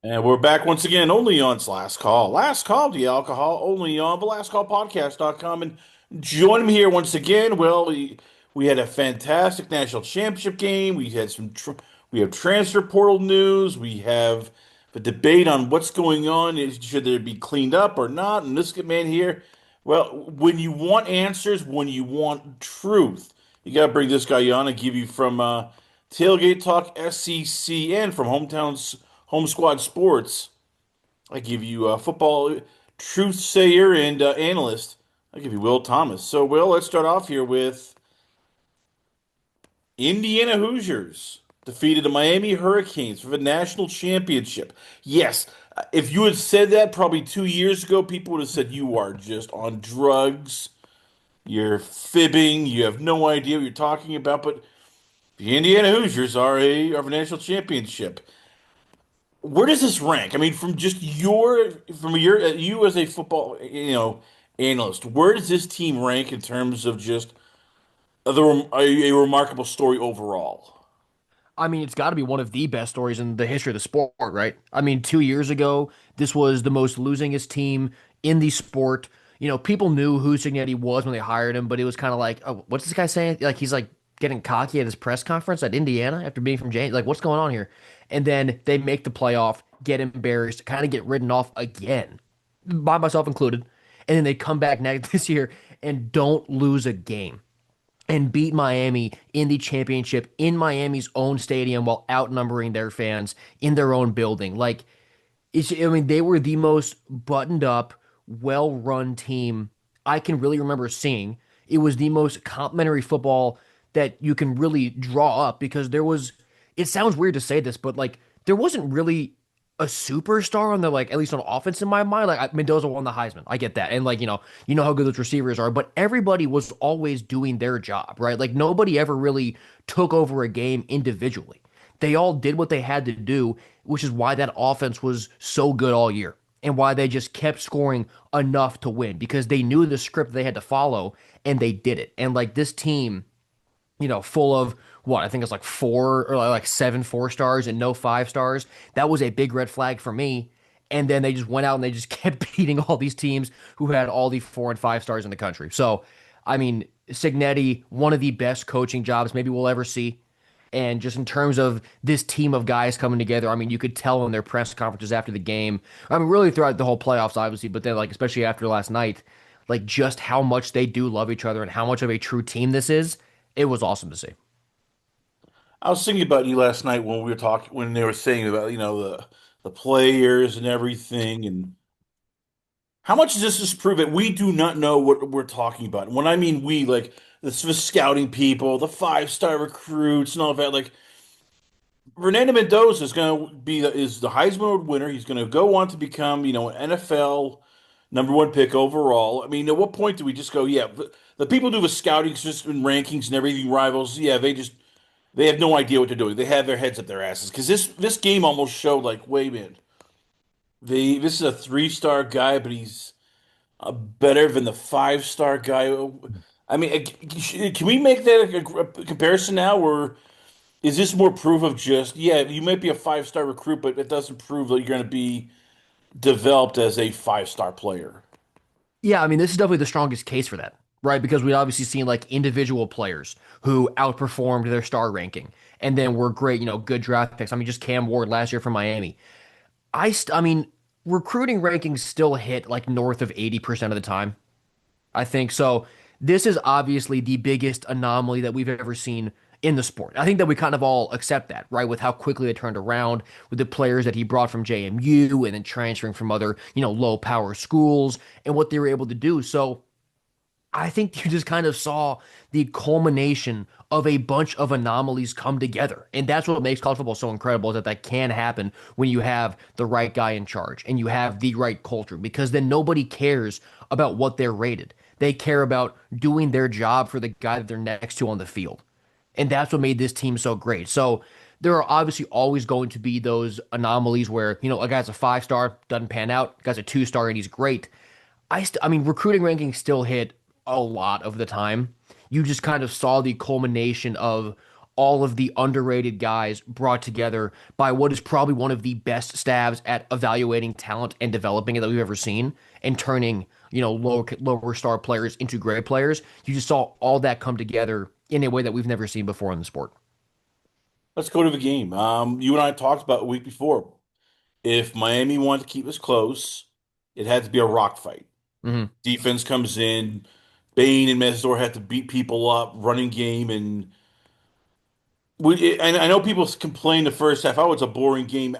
And we're back once again, only on Last Call. Last Call, the alcohol, only on the lastcallpodcast.com. And join me here once again. Well, we had a fantastic national championship game. We have transfer portal news. We have the debate on what's going on. Should there be cleaned up or not? And this man here, well, when you want answers, when you want truth, you got to bring this guy on and give you from Tailgate Talk SCCN from Home Squad Sports. I give you football truth sayer and analyst. I give you Will Thomas. So, Will, let's start off here with Indiana Hoosiers defeated the Miami Hurricanes for the national championship. Yes, if you had said that probably 2 years ago, people would have said you are just on drugs. You're fibbing. You have no idea what you're talking about. But the Indiana Hoosiers are a national championship. Where does this rank? I mean, from your you as a football analyst, where does this team rank in terms of just a remarkable story overall? I mean, it's got to be one of the best stories in the history of the sport, right? I mean, 2 years ago, this was the most losingest team in the sport. People knew who Cignetti was when they hired him, but it was kind of like, oh, what's this guy saying? Like, he's like getting cocky at his press conference at Indiana after being from James. Like, what's going on here? And then they make the playoff, get embarrassed, kind of get ridden off again, by myself included. And then they come back next this year and don't lose a game and beat Miami in the championship in Miami's own stadium while outnumbering their fans in their own building. I mean, they were the most buttoned up, well run team I can really remember seeing. It was the most complimentary football that you can really draw up because it sounds weird to say this, but like, there wasn't really a superstar on the like at least on offense in my mind. Like Mendoza won the Heisman. I get that. And like, you know how good those receivers are, but everybody was always doing their job, right? Like nobody ever really took over a game individually. They all did what they had to do, which is why that offense was so good all year and why they just kept scoring enough to win because they knew the script they had to follow and they did it. And like this team, full of what I think it's like four or like seven 4 stars and no 5 stars. That was a big red flag for me. And then they just went out and they just kept beating all these teams who had all the 4 and 5 stars in the country. So, I mean, Cignetti, one of the best coaching jobs maybe we'll ever see. And just in terms of this team of guys coming together, I mean, you could tell in their press conferences after the game. I mean, really throughout the whole playoffs, obviously, but then like especially after last night, like just how much they do love each other and how much of a true team this is. It was awesome to see. I was thinking about you last night when we were talking when they were saying about the players and everything, and how much does this just prove that we do not know what we're talking about? And when I mean we, like the scouting people, the 5-star recruits, and all of that, like. Fernando Mendoza is going to is the Heisman winner. He's going to go on to become, an NFL #1 pick overall. I mean, at what point do we just go, yeah, the people do the scouting system and rankings and everything, rivals, yeah, they have no idea what they're doing. They have their heads up their asses because this game almost showed like, wait a minute, this is a 3-star guy, but he's better than the 5-star guy. I mean, can we make that a comparison now, or? Is this more proof of just, yeah, you might be a 5-star recruit, but it doesn't prove that you're going to be developed as a 5-star player? Yeah, I mean, this is definitely the strongest case for that, right? Because we obviously seen like individual players who outperformed their star ranking and then were great, good draft picks. I mean, just Cam Ward last year from Miami. I mean, recruiting rankings still hit like north of 80% of the time. I think so. This is obviously the biggest anomaly that we've ever seen in the sport. I think that we kind of all accept that, right? With how quickly they turned around with the players that he brought from JMU and then transferring from other, low power schools and what they were able to do. So I think you just kind of saw the culmination of a bunch of anomalies come together. And that's what makes college football so incredible is that that can happen when you have the right guy in charge and you have the right culture because then nobody cares about what they're rated. They care about doing their job for the guy that they're next to on the field. And that's what made this team so great. So there are obviously always going to be those anomalies where, a guy's a 5-star, doesn't pan out, a guy's a 2-star, and he's great. I mean, recruiting rankings still hit a lot of the time. You just kind of saw the culmination of all of the underrated guys brought together by what is probably one of the best staffs at evaluating talent and developing it that we've ever seen and turning, lower star players into great players. You just saw all that come together in a way that we've never seen before in the sport. Let's go to the game. You and I talked about a week before. If Miami wanted to keep us close, it had to be a rock fight. Hmm. Defense comes in. Bain and Mesdor had to beat people up, running game, and and I know people complain the first half, oh, it's a boring game.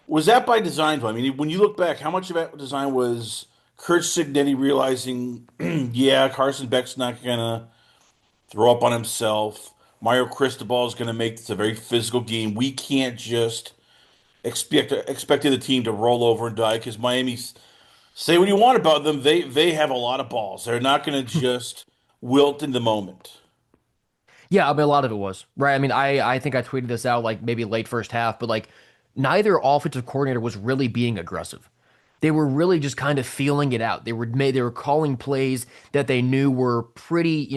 Was that by design, though? I mean, when you look back, how much of that design was Curt Cignetti realizing, yeah, Carson Beck's not gonna throw up on himself. Mario Cristobal is gonna make this a very physical game. We can't just expected the team to roll over and die because Miami's say what you want about them. They have a lot of balls. They're not gonna just wilt in the moment. Yeah, I mean, a lot of it was, right? I mean, I think I tweeted this out like maybe late first half, but like neither offensive coordinator was really being aggressive. They were really just kind of feeling it out. They were calling plays that they knew were pretty,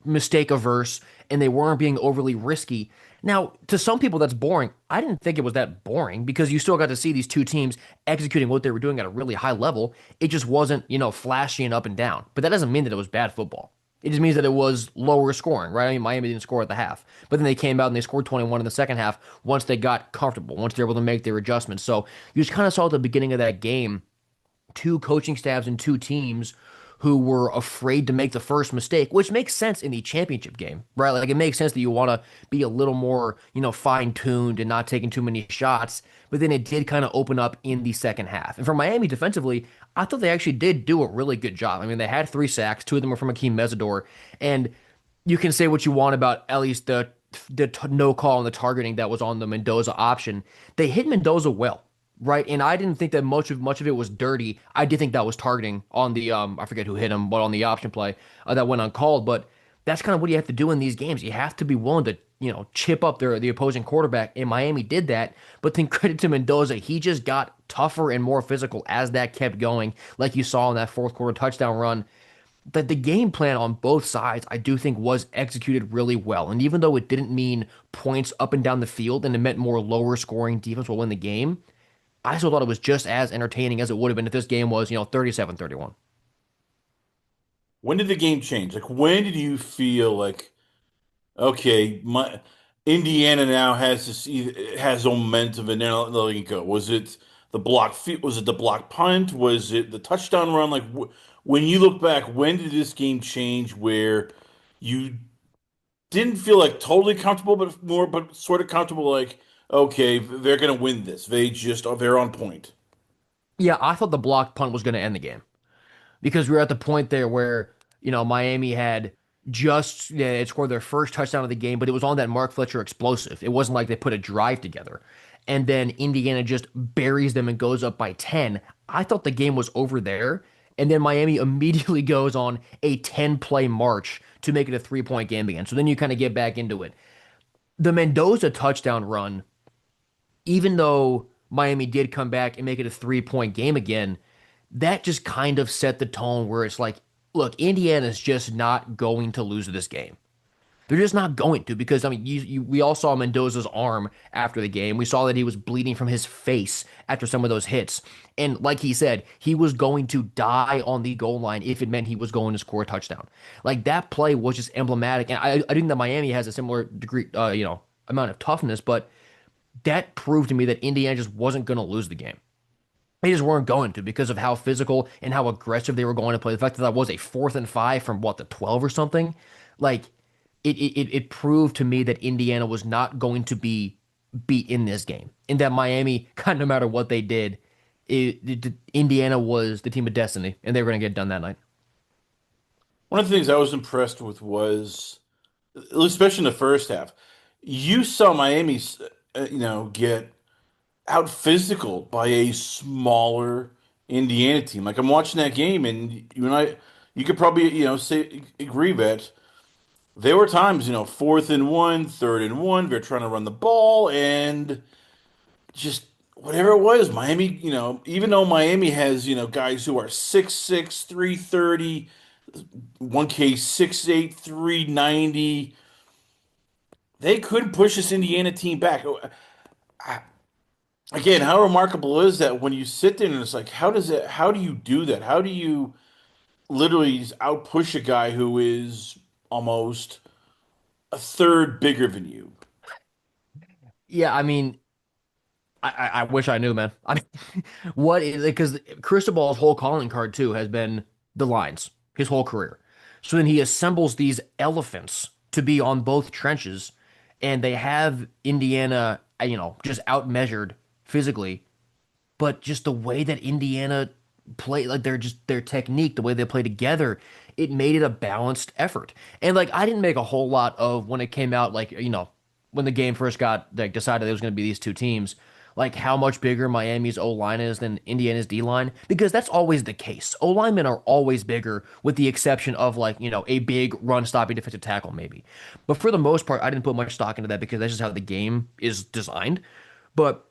mistake averse and they weren't being overly risky. Now, to some people that's boring. I didn't think it was that boring because you still got to see these two teams executing what they were doing at a really high level. It just wasn't, flashy and up and down. But that doesn't mean that it was bad football. It just means that it was lower scoring, right? I mean, Miami didn't score at the half, but then they came out and they scored 21 in the second half once they got comfortable, once they were able to make their adjustments. So you just kind of saw at the beginning of that game two coaching staffs and two teams who were afraid to make the first mistake, which makes sense in the championship game, right? Like it makes sense that you want to be a little more, fine-tuned and not taking too many shots. But then it did kind of open up in the second half. And for Miami defensively, I thought they actually did do a really good job. I mean, they had 3 sacks, 2 of them were from Akeem Mesidor, and you can say what you want about at least the no call and the targeting that was on the Mendoza option. They hit Mendoza well, right? And I didn't think that much of it was dirty. I did think that was targeting on the I forget who hit him, but on the option play that went uncalled. But that's kind of what you have to do in these games. You have to be willing to chip up the opposing quarterback. And Miami did that. But then credit to Mendoza, he just got tougher and more physical as that kept going, like you saw in that fourth quarter touchdown run. That the game plan on both sides, I do think, was executed really well. And even though it didn't mean points up and down the field and it meant more lower scoring defense will win the game, I still thought it was just as entertaining as it would have been if this game was, 37-31. When did the game change? Like, when did you feel like, okay, my Indiana now has has momentum and they're not letting it go? Was it Was it the block punt? Was it the touchdown run? Like, when you look back, when did this game change where you didn't feel like totally comfortable, but sort of comfortable? Like, okay, they're gonna win this. They're on point. Yeah, I thought the blocked punt was going to end the game because we were at the point there where, Miami had just had scored their first touchdown of the game, but it was on that Mark Fletcher explosive. It wasn't like they put a drive together. And then Indiana just buries them and goes up by 10. I thought the game was over there. And then Miami immediately goes on a 10-play march to make it a 3-point game again. So then you kind of get back into it. The Mendoza touchdown run, even though Miami did come back and make it a 3-point game again, that just kind of set the tone where it's like, look, Indiana's just not going to lose this game. They're just not going to because I mean, we all saw Mendoza's arm after the game. We saw that he was bleeding from his face after some of those hits, and like he said, he was going to die on the goal line if it meant he was going to score a touchdown. Like that play was just emblematic, and I think that Miami has a similar degree, amount of toughness, but that proved to me that Indiana just wasn't going to lose the game. They just weren't going to because of how physical and how aggressive they were going to play. The fact that that was a 4th and 5 from what, the 12 or something, like it proved to me that Indiana was not going to be beat in this game, and that Miami, kind of no matter what they did, Indiana was the team of destiny, and they were going to get done that night. One of the things I was impressed with was, especially in the first half, you saw Miami, get out physical by a smaller Indiana team. Like I'm watching that game, and you and I, you could probably, say agree that there were times, 4th and 1, 3rd and 1, they're trying to run the ball, and just whatever it was, Miami, even though Miami has, guys who are 6'6", 330, one case 6'8", 390. they could push this Indiana team back. Again, how remarkable is that when you sit there and it's like, how do you do that? How do you literally out push a guy who is almost a third bigger than you? Yeah, I mean, I wish I knew, man. I mean, what is it? Because Cristobal's whole calling card too has been the lines his whole career. So then he assembles these elephants to be on both trenches, and they have Indiana, just outmeasured physically, but just the way that Indiana play, like their technique, the way they play together, it made it a balanced effort. And like I didn't make a whole lot of when it came out, like when the game first got like decided there was going to be these two teams, like how much bigger Miami's O line is than Indiana's D line, because that's always the case. O linemen are always bigger, with the exception of like a big run stopping defensive tackle maybe. But for the most part, I didn't put much stock into that because that's just how the game is designed. But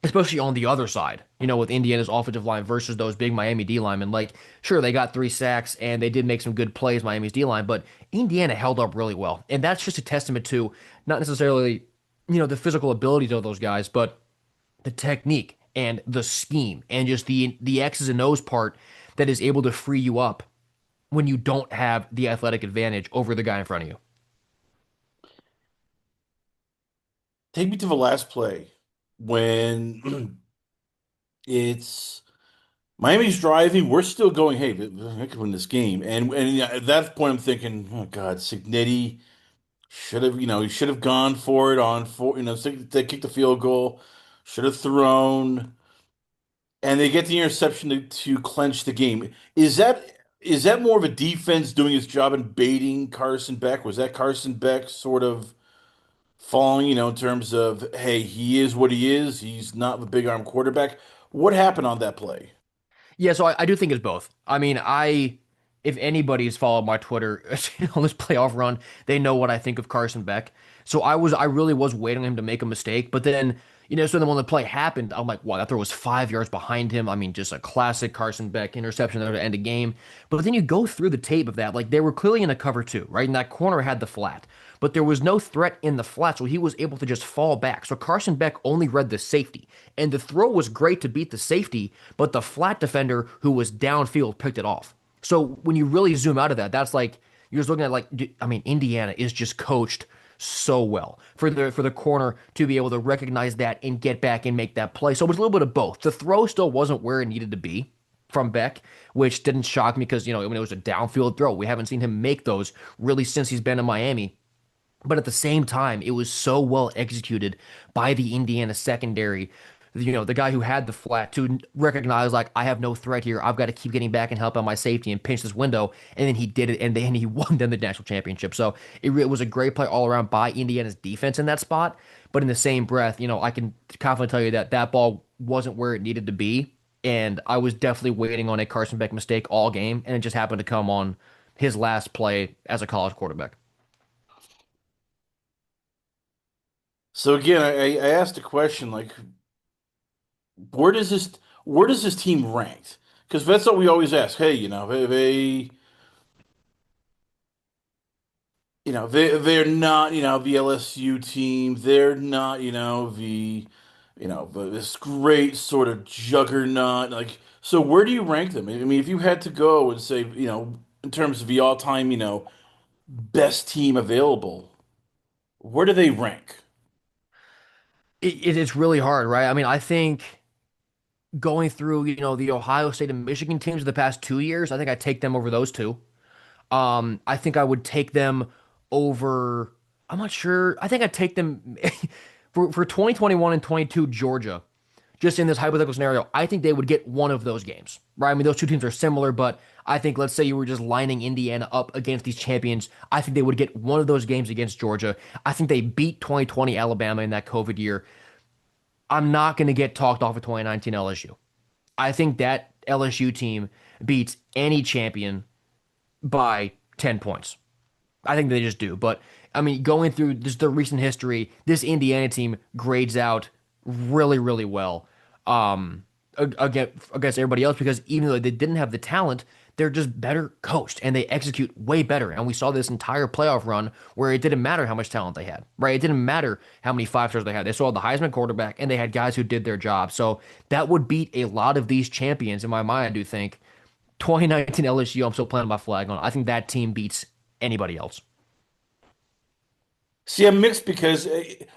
especially on the other side, with Indiana's offensive line versus those big Miami D linemen. Like, sure, they got 3 sacks and they did make some good plays, Miami's D line, but Indiana held up really well. And that's just a testament to not necessarily, the physical abilities of those guys, but the technique and the scheme and just the X's and O's part that is able to free you up when you don't have the athletic advantage over the guy in front of you. Take me to the last play when it's Miami's driving. We're still going, hey, they could win this game. And yeah, at that point, I'm thinking, oh God, Cignetti he should have gone for it on four, they kicked the field goal, should have thrown, and they get the interception to clinch the game. Is that more of a defense doing its job and baiting Carson Beck? Was that Carson Beck sort of falling, in terms of, hey, he is what he is. He's not the big arm quarterback. What happened on that play? Yeah, so I do think it's both. I mean, if anybody's followed my Twitter on this playoff run, they know what I think of Carson Beck. So I really was waiting on him to make a mistake, but then, so then when the play happened, I'm like, wow, that throw was 5 yards behind him. I mean, just a classic Carson Beck interception there to end a game. But then you go through the tape of that, like they were clearly in a cover two, right? And that corner had the flat, but there was no threat in the flat, so he was able to just fall back. So Carson Beck only read the safety, and the throw was great to beat the safety, but the flat defender who was downfield picked it off. So when you really zoom out of that, that's like you're just looking at like I mean, Indiana is just coached so well for the corner to be able to recognize that and get back and make that play. So it was a little bit of both. The throw still wasn't where it needed to be from Beck, which didn't shock me because when it was a downfield throw, we haven't seen him make those really since he's been in Miami. But at the same time, it was so well executed by the Indiana secondary. The guy who had the flat to recognize, like, I have no threat here. I've got to keep getting back and help out my safety and pinch this window. And then he did it, and then he won them the national championship. So it was a great play all around by Indiana's defense in that spot. But in the same breath, I can confidently tell you that that ball wasn't where it needed to be. And I was definitely waiting on a Carson Beck mistake all game. And it just happened to come on his last play as a college quarterback. So again, I asked a question like, where does this where does this team rank? Because that's what we always ask. Hey, they're not, the LSU team. They're not, this great sort of juggernaut. Like, so where do you rank them? I mean, if you had to go and say, in terms of the all-time, best team available, where do they rank? It's really hard, right? I mean, I think going through, the Ohio State and Michigan teams of the past 2 years, I think I take them over those two. I think I would take them over. I'm not sure. I think I'd take them for 2021 and 22 Georgia. Just in this hypothetical scenario, I think they would get one of those games, right? I mean, those two teams are similar, but I think let's say you were just lining Indiana up against these champions. I think they would get one of those games against Georgia. I think they beat 2020 Alabama in that COVID year. I'm not going to get talked off of 2019 LSU. I think that LSU team beats any champion by 10 points. I think they just do. But I mean, going through just the recent history, this Indiana team grades out really, really well against everybody else because even though they didn't have the talent, They're just better coached and they execute way better. And we saw this entire playoff run where it didn't matter how much talent they had, right? It didn't matter how many five stars they had. They saw the Heisman quarterback and they had guys who did their job. So that would beat a lot of these champions in my mind, I do think. 2019 LSU, I'm still planting my flag on. I think that team beats anybody else. See, I'm mixed because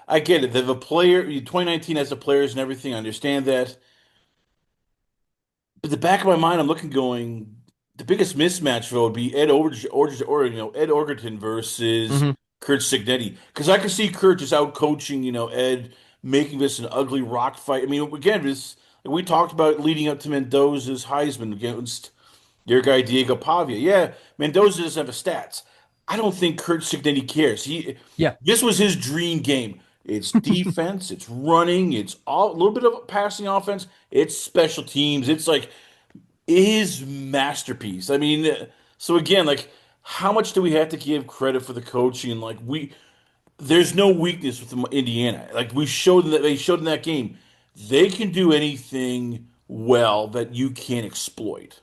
I get it. The player, 2019 has the players and everything. I understand that. But the back of my mind, I'm looking, going, the biggest mismatch though would be Ed Orgerton versus Hmm. Curt Cignetti. Because I can see Curt just out coaching, Ed, making this an ugly rock fight. I mean, again, this we talked about leading up to Mendoza's Heisman against your guy Diego Pavia. Yeah, Mendoza doesn't have the stats. I don't think Curt Cignetti cares. Yeah. This was his dream game. It's defense, it's running, it's all a little bit of passing offense, it's special teams. It's like his masterpiece. I mean, so again, like how much do we have to give credit for the coaching? Like there's no weakness with Indiana. Like we showed that they showed in that game, they can do anything well that you can't exploit.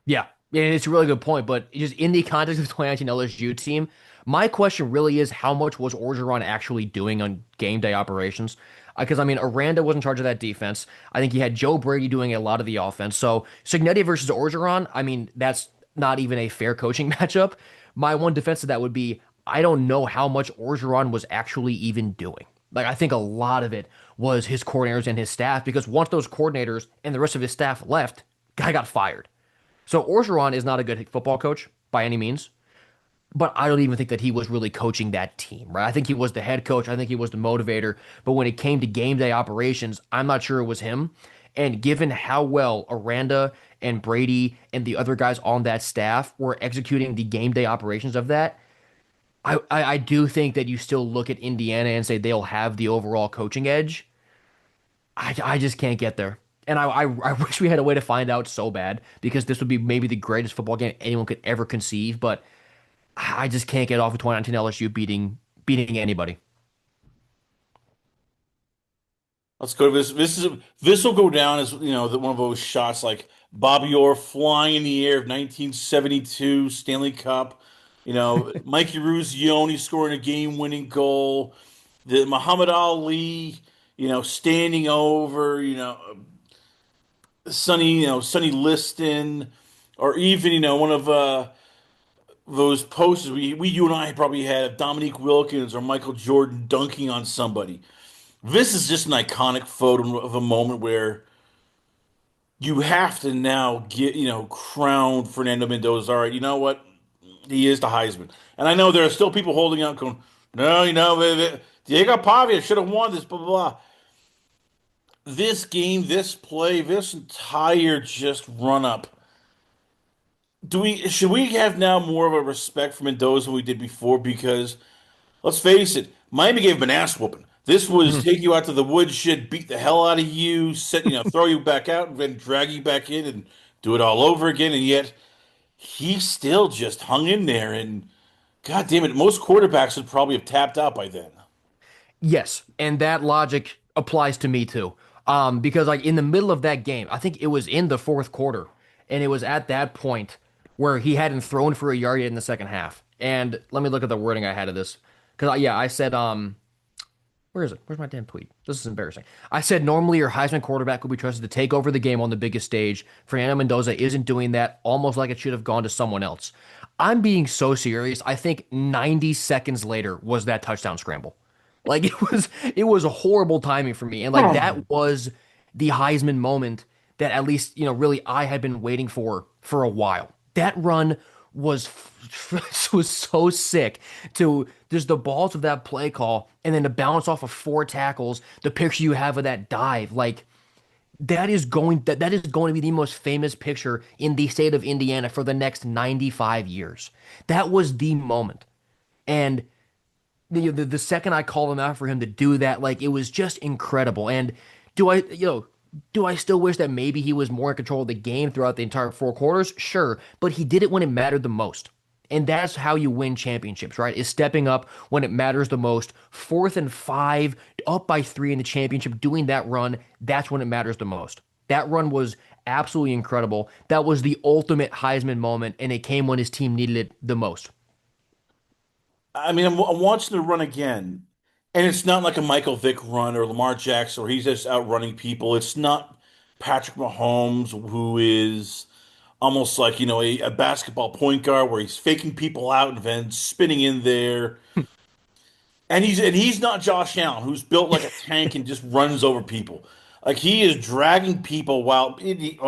Yeah, yeah, it's a really good point. But just in the context of the 2019 LSU team, my question really is how much was Orgeron actually doing on game day operations? Because I mean, Aranda was in charge of that defense. I think you had Joe Brady doing a lot of the offense. So Signetti versus Orgeron, I mean, that's not even a fair coaching matchup. My one defense of that would be I don't know how much Orgeron was actually even doing. Like I think a lot of it was his coordinators and his staff because once those coordinators and the rest of his staff left, guy got fired. So Orgeron is not a good football coach by any means, but I don't even think that he was really coaching that team, right? I think he was the head coach. I think he was the motivator. But when it came to game day operations, I'm not sure it was him. And given how well Aranda and Brady and the other guys on that staff were executing the game day operations of that, I do think that you still look at Indiana and say they'll have the overall coaching edge. I just can't get there. And I wish we had a way to find out so bad because this would be maybe the greatest football game anyone could ever conceive. But I just can't get off of 2019 LSU beating anybody. Let's go to this. This will go down as one of those shots like Bobby Orr flying in the air of 1972 Stanley Cup. Mikey Ruzioni scoring a game-winning goal. The Muhammad Ali, standing over, Sonny Liston, or even one of those posters you and I probably had of Dominique Wilkins or Michael Jordan dunking on somebody. This is just an iconic photo of a moment where you have to now crown Fernando Mendoza. All right, you know what? He is the Heisman. And I know there are still people holding out going, no, Diego Pavia should have won this, blah, blah, blah. This game, this play, this entire just run up. Should we have now more of a respect for Mendoza than we did before? Because let's face it, Miami gave him an ass whooping. This was Mhm. take you out to the woodshed, beat the hell out of you, throw you back out, and then drag you back in and do it all over again. And yet he still just hung in there. And God damn it, most quarterbacks would probably have tapped out by then. Yes, and that logic applies to me too. Because like in the middle of that game, I think it was in the fourth quarter, and it was at that point where he hadn't thrown for a yard yet in the second half. And let me look at the wording I had of this. Because yeah, I said where is it? Where's my damn tweet? This is embarrassing. I said normally your Heisman quarterback will be trusted to take over the game on the biggest stage. Fernando Mendoza isn't doing that, almost like it should have gone to someone else. I'm being so serious. I think 90 seconds later was that touchdown scramble. Like it was a horrible timing for me. And like that was the Heisman moment that at least, really I had been waiting for a while. That run was was so sick to just the balls of that play call and then to bounce off of four tackles, the picture you have of that dive, like that is going to be the most famous picture in the state of Indiana for the next 95 years. That was the moment. And the second I called him out for him to do that, like it was just incredible. And do I, do I still wish that maybe he was more in control of the game throughout the entire four quarters? Sure, but he did it when it mattered the most. And that's how you win championships, right? Is stepping up when it matters the most. 4th and 5, up by 3 in the championship, doing that run, that's when it matters the most. That run was absolutely incredible. That was the ultimate Heisman moment, and it came when his team needed it the most. I mean, I'm watching the run again, and it's not like a Michael Vick run or Lamar Jackson where he's just outrunning people. It's not Patrick Mahomes, who is almost like, a basketball point guard where he's faking people out and then spinning in there. And he's not Josh Allen, who's built like a tank and just runs over people. Like he is dragging people while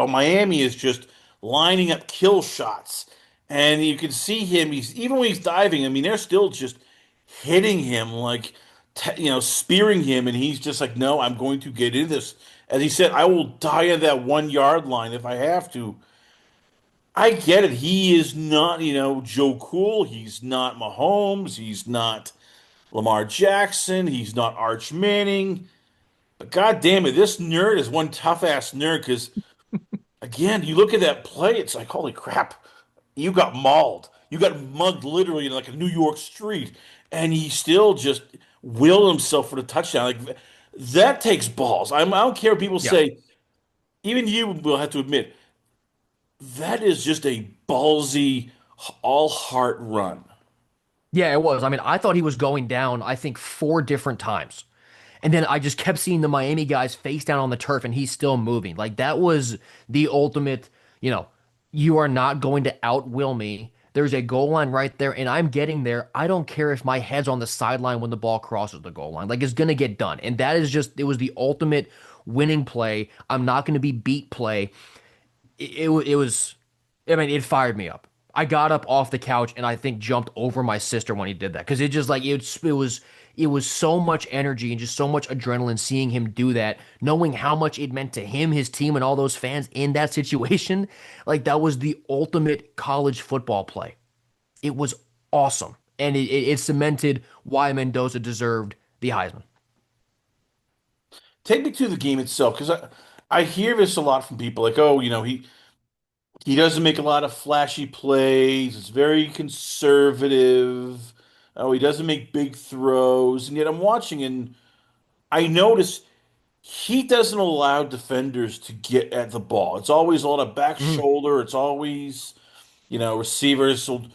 Miami is just lining up kill shots. And you can see him. He's even when he's diving. I mean, they're still just hitting him like, spearing him, and he's just like, "No, I'm going to get into this." As he said, "I will die at that 1 yard line if I have to." I get it. He is not, Joe Cool. He's not Mahomes. He's not Lamar Jackson. He's not Arch Manning. But God damn it, this nerd is one tough ass nerd because, again, you look at that play, it's like, holy crap, you got mauled. You got mugged literally in like a New York street. And he still just willed himself for the touchdown. Like, that takes balls. I don't care what people Yeah. say. Even you will have to admit, that is just a ballsy, all heart run. Yeah, it was. I mean, I thought he was going down, I think, four different times. And then I just kept seeing the Miami guys face down on the turf and he's still moving. Like that was the ultimate, you know, you are not going to outwill me. There's a goal line right there and I'm getting there. I don't care if my head's on the sideline when the ball crosses the goal line. Like it's going to get done. And that is just, it was the ultimate winning play. I'm not going to be beat play. It was, I mean, it fired me up. I got up off the couch and I think jumped over my sister when he did that because it just like it was so much energy and just so much adrenaline seeing him do that, knowing how much it meant to him, his team, and all those fans in that situation. Like that was the ultimate college football play. It was awesome, and it cemented why Mendoza deserved the Heisman. Take me to the game itself because I hear this a lot from people like, oh, he doesn't make a lot of flashy plays. It's very conservative. Oh, he doesn't make big throws. And yet I'm watching and I notice he doesn't allow defenders to get at the ball. It's always a lot of back Mhm. shoulder. It's always, receivers will,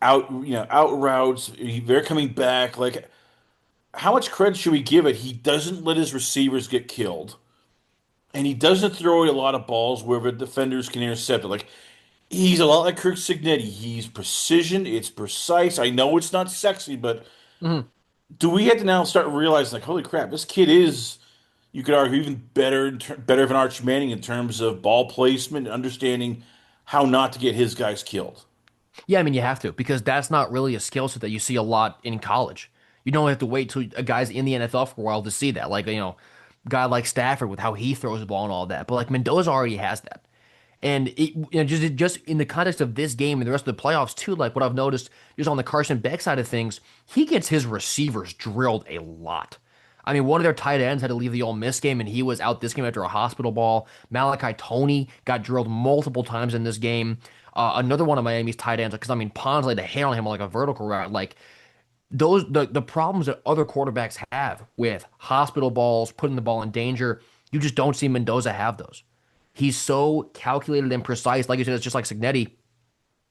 out routes. They're coming back. Like, how much credit should we give it? He doesn't let his receivers get killed. And he doesn't throw a lot of balls where the defenders can intercept it. Like, he's a lot like Curt Cignetti. He's precision. It's precise. I know it's not sexy, but Mhm. do we have to now start realizing, like, holy crap, this kid is, you could argue, even better, better than Arch Manning in terms of ball placement and understanding how not to get his guys killed. Yeah, I mean you have to because that's not really a skill set that you see a lot in college. You don't have to wait till a guy's in the NFL for a while to see that. Like, a guy like Stafford with how he throws the ball and all that. But like Mendoza already has that. And just in the context of this game and the rest of the playoffs too, like what I've noticed just on the Carson Beck side of things, he gets his receivers drilled a lot. I mean, one of their tight ends had to leave the Ole Miss game, and he was out this game after a hospital ball. Malachi Tony got drilled multiple times in this game. Another one of Miami's tight ends, because I mean, Pons laid a hand on him on like a vertical route. Like the problems that other quarterbacks have with hospital balls, putting the ball in danger, you just don't see Mendoza have those. He's so calculated and precise. Like you said, it's just like Cignetti,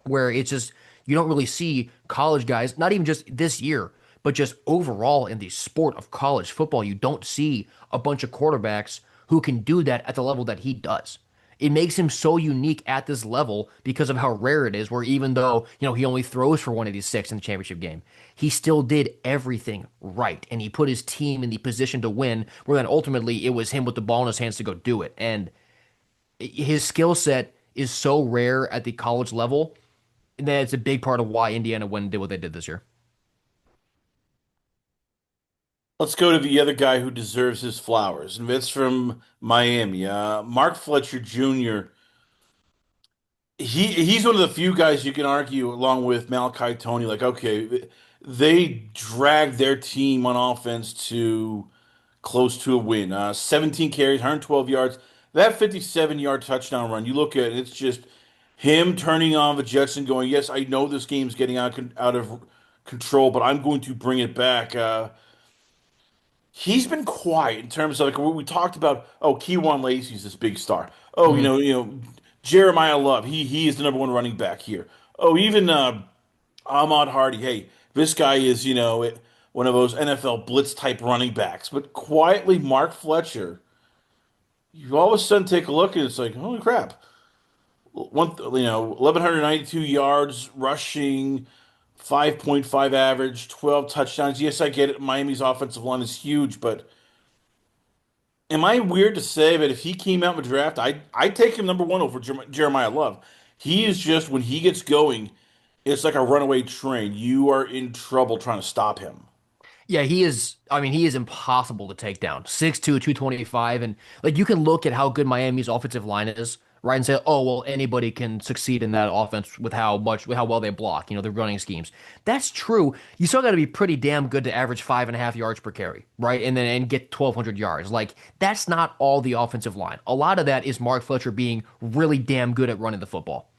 where it's just you don't really see college guys, not even just this year, but just overall in the sport of college football, you don't see a bunch of quarterbacks who can do that at the level that he does. It makes him so unique at this level because of how rare it is, where even though, he only throws for 186 in the championship game, he still did everything right. And he put his team in the position to win, where then ultimately it was him with the ball in his hands to go do it. And his skill set is so rare at the college level that it's a big part of why Indiana went and did what they did this year. Let's go to the other guy who deserves his flowers, and that's from Miami. Mark Fletcher Jr. He's one of the few guys you can argue along with Malachi Tony, like, okay, they dragged their team on offense to close to a win. 17 carries, 112 yards. That 57-yard touchdown run, you look at it, it's just him turning on the Jets and going, yes, I know this game's getting out of control, but I'm going to bring it back. he's been quiet in terms of like what we talked about. Oh, Keywan Lacey's this big star. Oh, Hmm. Jeremiah Love. He is the number one running back here. Oh, even Ahmad Hardy. Hey, this guy is one of those NFL blitz type running backs. But quietly, Mark Fletcher. You all of a sudden take a look and it's like, holy crap! 1,192 yards rushing, 5.5 average, 12 touchdowns. Yes, I get it. Miami's offensive line is huge, but am I weird to say that if he came out in the draft, I'd take him number one over Jeremiah Love. He is just when he gets going, it's like a runaway train. You are in trouble trying to stop him. Yeah, he is. I mean, he is impossible to take down. 6'2", 225. And like you can look at how good Miami's offensive line is, right? And say, oh, well, anybody can succeed in that offense with with how well they block, the running schemes. That's true. You still got to be pretty damn good to average 5.5 yards per carry, right? And get 1,200 yards. Like, that's not all the offensive line. A lot of that is Mark Fletcher being really damn good at running the football.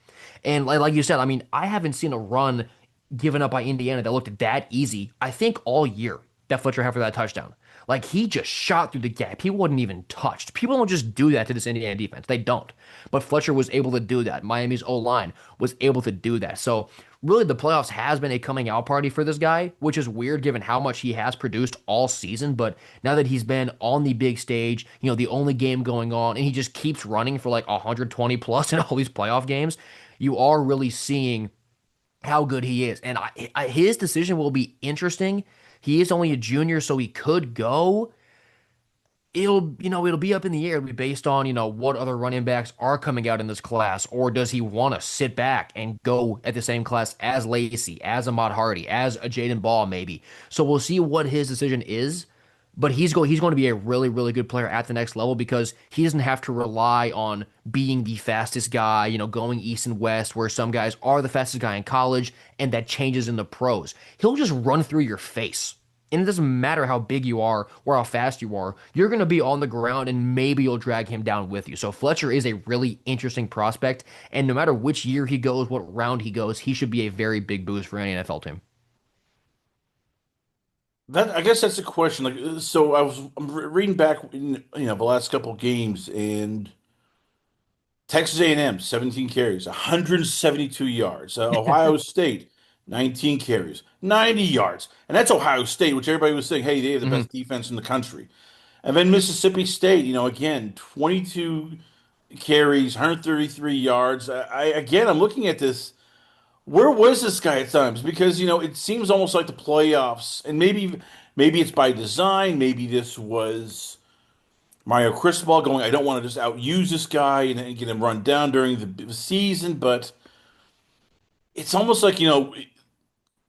And like you said, I mean, I haven't seen a run given up by Indiana that looked that easy, I think, all year that Fletcher had for that touchdown. Like he just shot through the gap. He wasn't even touched. People don't just do that to this Indiana defense. They don't. But Fletcher was able to do that. Miami's O line was able to do that. So really the playoffs has been a coming out party for this guy, which is weird given how much he has produced all season. But now that he's been on the big stage, the only game going on, and he just keeps running for like 120 plus in all these playoff games, you are really seeing how good he is. And his decision will be interesting. He is only a junior, so he could go. It'll be up in the air. It'll be based on, what other running backs are coming out in this class, or does he want to sit back and go at the same class as Lacey, as Ahmad Hardy, as a Jaden Ball, maybe. So we'll see what his decision is. But he's going to be a really, really good player at the next level because he doesn't have to rely on being the fastest guy, going east and west, where some guys are the fastest guy in college, and that changes in the pros. He'll just run through your face. And it doesn't matter how big you are or how fast you are, you're going to be on the ground and maybe you'll drag him down with you. So Fletcher is a really interesting prospect. And no matter which year he goes, what round he goes, he should be a very big boost for any NFL team. That I guess that's the question. Like, so I'm reading back in the last couple of games, and Texas A&M 17 carries, 172 yards. Ohio State 19 carries, 90 yards, and that's Ohio State, which everybody was saying, hey, they have the Mhm. best defense in the country. And then Mississippi State, again 22 carries, 133 yards. I'm looking at this. Where was this guy at times? Because it seems almost like the playoffs, and maybe it's by design. Maybe this was Mario Cristobal going, I don't want to just outuse this guy and get him run down during the season, but it's almost like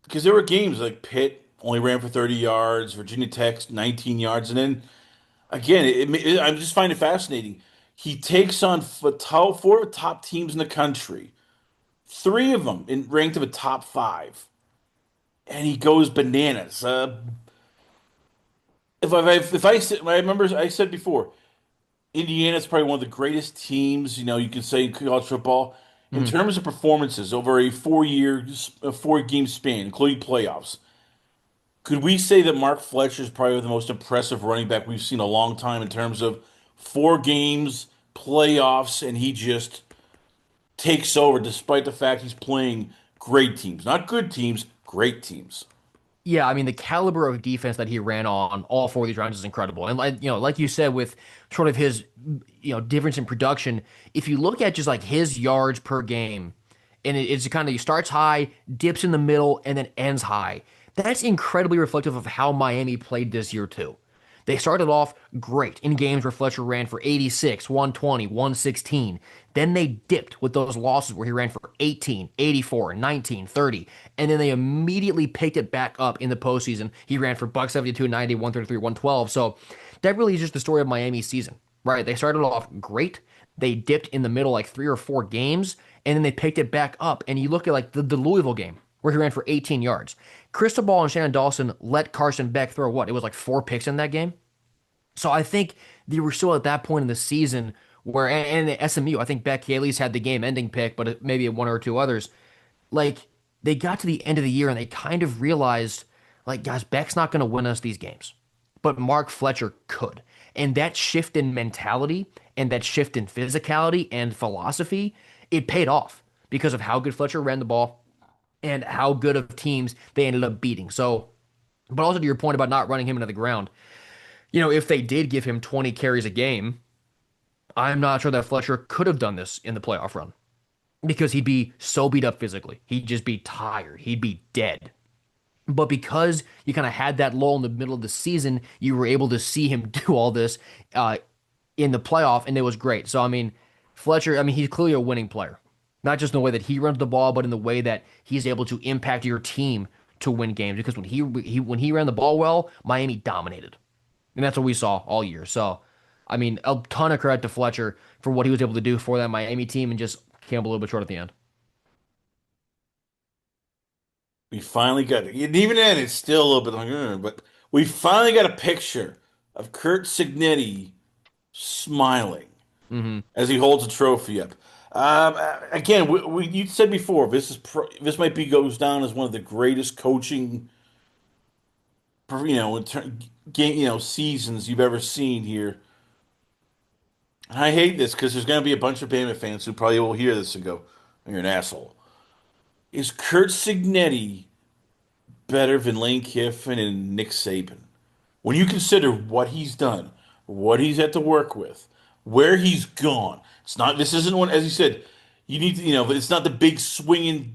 because there were games like Pitt only ran for 30 yards, Virginia Tech 19 yards, and then again, I just find it fascinating. He takes on four of the top teams in the country, three of them ranked in the top five, and he goes bananas. I remember I said before, Indiana's probably one of the greatest teams, you could say in college football in Mhm. terms of performances over a 4 game span, including playoffs. Could we say that Mark Fletcher is probably the most impressive running back we've seen in a long time in terms of 4 games, playoffs, and he just takes over despite the fact he's playing great teams, not good teams, great teams. Yeah, I mean the caliber of defense that he ran on all four of these rounds is incredible. And like you said, with sort of his difference in production, if you look at just like his yards per game, and it's kind of he starts high, dips in the middle, and then ends high. That's incredibly reflective of how Miami played this year too. They started off great in games where Fletcher ran for 86, 120, 116. Then they dipped with those losses where he ran for 18, 84, 19, 30. And then they immediately picked it back up in the postseason. He ran for buck 72, 90, 133, 112. So that really is just the story of Miami's season, right? They started off great. They dipped in the middle like 3 or 4 games, and then they picked it back up. And you look at like the Louisville game where he ran for 18 yards. Cristobal and Shannon Dawson let Carson Beck throw what? It was like 4 picks in that game. So I think they were still at that point in the season where, and SMU, I think Beck Haley's had the game-ending pick, but maybe one or two others. Like they got to the end of the year and they kind of realized, like, guys, Beck's not going to win us these games. but Mark Fletcher could. And that shift in mentality and that shift in physicality and philosophy, it paid off because of how good Fletcher ran the ball and how good of teams they ended up beating. So, but also to your point about not running him into the ground, if they did give him 20 carries a game, I'm not sure that Fletcher could have done this in the playoff run because he'd be so beat up physically. He'd just be tired. He'd be dead. But because you kind of had that lull in the middle of the season, you were able to see him do all this uh, in the playoff, and it was great. So, I mean, Fletcher, I mean, he's clearly a winning player, not just in the way that he runs the ball, but in the way that he's able to impact your team to win games. Because when he ran the ball well, Miami dominated, and that's what we saw all year. So, I mean, a ton of credit to Fletcher for what he was able to do for that Miami team, and just came up a little bit short at the end. We finally got it. And even then, it's still a little bit like, but we finally got a picture of Curt Cignetti smiling Hmm. as he holds a trophy up. Again, you said before this might be goes down as one of the greatest coaching, game, seasons you've ever seen here. And I hate this because there's going to be a bunch of Bama fans who probably will hear this and go, "You're an asshole." Is Curt Cignetti better than Lane Kiffin and Nick Saban? When you consider what he's done, what he's had to work with, where he's gone, it's not. This isn't one, as you said. You need to, but it's not the big swinging,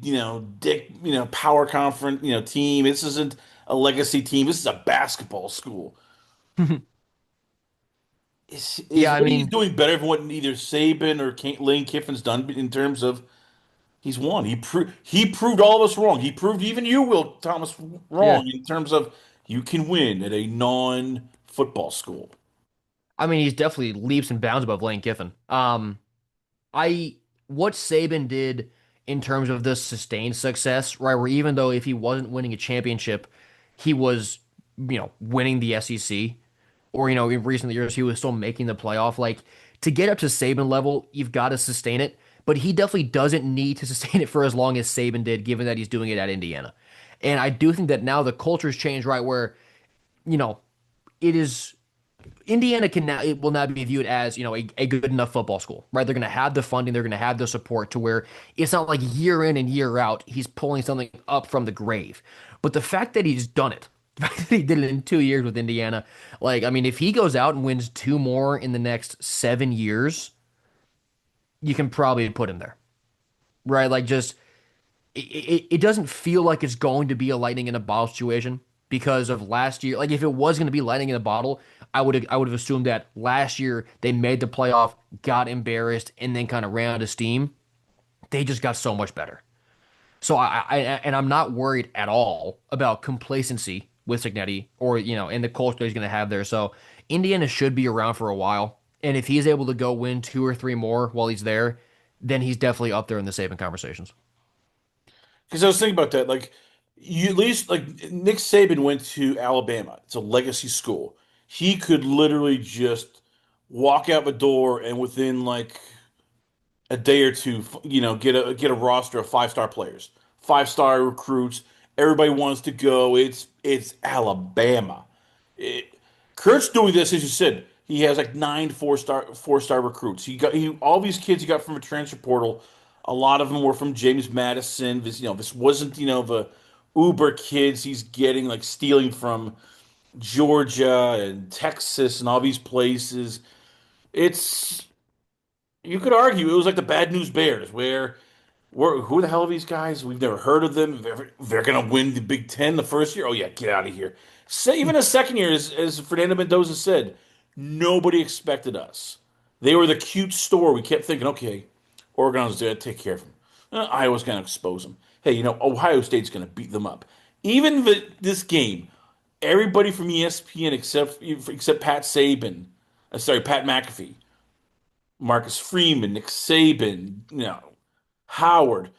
dick, power conference, team. This isn't a legacy team. This is a basketball school. Is Yeah, I what he's mean, doing better than what either Saban or Lane Kiffin's done in terms of he's won. He proved all of us wrong. He proved even you, Will Thomas, yeah. wrong in terms of you can win at a non-football school. I mean, he's definitely leaps and bounds above Lane Kiffin. I what Saban did in terms of the sustained success, right? Where even though if he wasn't winning a championship, he was, winning the SEC, or in recent years he was still making the playoff. Like to get up to Saban level, you've got to sustain it. But he definitely doesn't need to sustain it for as long as Saban did, given that he's doing it at Indiana. And I do think that now the culture's changed, right? Where, you know, it is Indiana can now it will now be viewed as a good enough football school, right? They're going to have the funding, they're going to have the support to where it's not like year in and year out he's pulling something up from the grave. But the fact that he's done it, the fact that he did it in 2 years with Indiana, like I mean, if he goes out and wins two more in the next 7 years, you can probably put him there, right? Like just it doesn't feel like it's going to be a lightning in a bottle situation because of last year. Like if it was going to be lightning in a bottle, I would have assumed that last year they made the playoff, got embarrassed, and then kind of ran out of steam. They just got so much better. So I'm not worried at all about complacency with Cignetti or and the culture he's going to have there. So Indiana should be around for a while, and if he's able to go win two or three more while he's there, then he's definitely up there in the Saban conversations. Because I was thinking about that, like you at least like Nick Saban went to Alabama. It's a legacy school. He could literally just walk out the door and within like a day or two, get a roster of 5-star players, 5-star recruits. Everybody wants to go. It's Alabama. It, Kurt's doing this, as you said. He has like 9 4-star recruits. All these kids he got from a transfer portal. A lot of them were from James Madison. This wasn't the Uber kids he's getting like stealing from Georgia and Texas and all these places. It's You could argue it was like the Bad News Bears, where who the hell are these guys? We've never heard of them. They're going to win the Big Ten the first year. Oh yeah, get out of here. Even the second year, as Fernando Mendoza said, nobody expected us. They were the cute store. We kept thinking, okay, Oregon's there to take care of them. Iowa's going to expose them. Hey, Ohio State's going to beat them up. Even this game, everybody from ESPN except Pat Saban, sorry, Pat McAfee, Marcus Freeman, Nick Saban, Howard.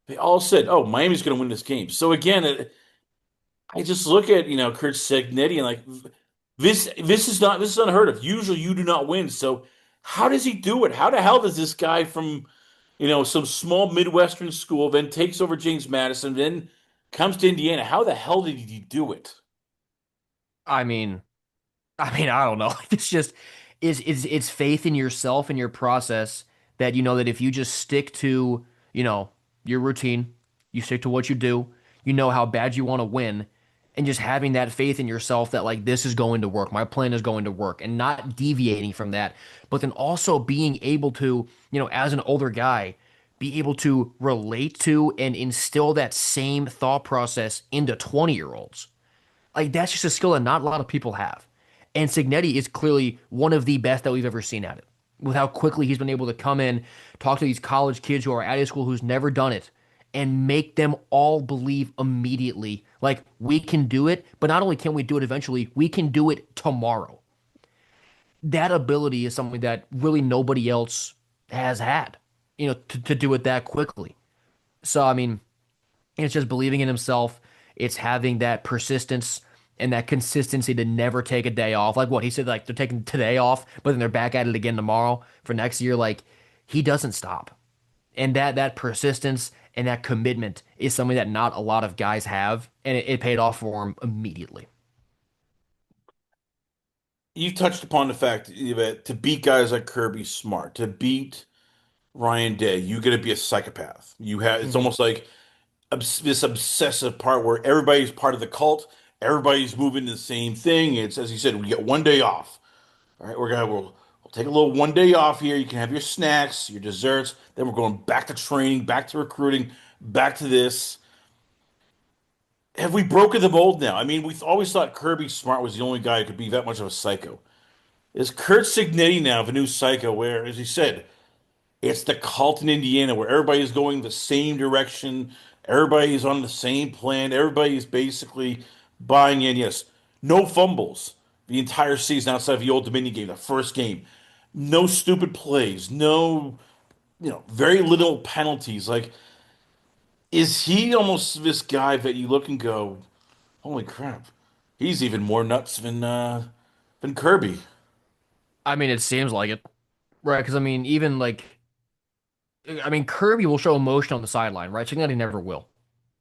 They all said, "Oh, Miami's going to win this game." So again, I just look at Curt Cignetti and like this is unheard of. Usually, you do not win. So how does he do it? How the hell does this guy from some small Midwestern school then takes over James Madison, then comes to Indiana? How the hell did he do it? I mean, I mean, I don't know. It's just it's faith in yourself and your process that you know that if you just stick to, you know, your routine, you stick to what you do, you know how bad you want to win, and just having that faith in yourself that like this is going to work, my plan is going to work, and not deviating from that, but then also being able to, you know, as an older guy, be able to relate to and instill that same thought process into 20-year-olds. Like that's just a skill that not a lot of people have. And Cignetti is clearly one of the best that we've ever seen at it. With how quickly he's been able to come in, talk to these college kids who are at his school who's never done it, and make them all believe immediately, like we can do it. But not only can we do it eventually, we can do it tomorrow. That ability is something that really nobody else has had, you know, to do it that quickly. So I mean, it's just believing in himself. It's having that persistence and that consistency to never take a day off. Like what he said, like they're taking today off, but then they're back at it again tomorrow for next year. Like he doesn't stop. And that persistence and that commitment is something that not a lot of guys have, and it paid off for him immediately. You touched upon the fact that to beat guys like Kirby Smart, to beat Ryan Day, you got to be a psychopath. You have it's Hmm. almost like this obsessive part where everybody's part of the cult, everybody's moving the same thing. It's as you said, we get one day off. All right, we'll take a little one day off here. You can have your snacks, your desserts. Then we're going back to training, back to recruiting, back to this. Have we broken the mold now? I mean, we always thought Kirby Smart was the only guy who could be that much of a psycho. Is Curt Cignetti now the new psycho? Where, as you said, it's the cult in Indiana where everybody's going the same direction, everybody's on the same plan, everybody's basically buying in. Yes, no fumbles the entire season outside of the Old Dominion game, the first game. No stupid plays, no, very little penalties. Like, is he almost this guy that you look and go, holy crap, he's even more nuts than Kirby? I mean, it seems like it, right? Because I mean, even like, I mean, Kirby will show emotion on the sideline, right? Cignetti never will.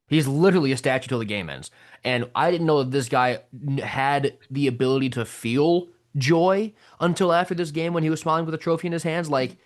He's literally a statue till the game ends. And I didn't know that this guy had the ability to feel joy until after this game when he was smiling with a trophy in his hands. Like,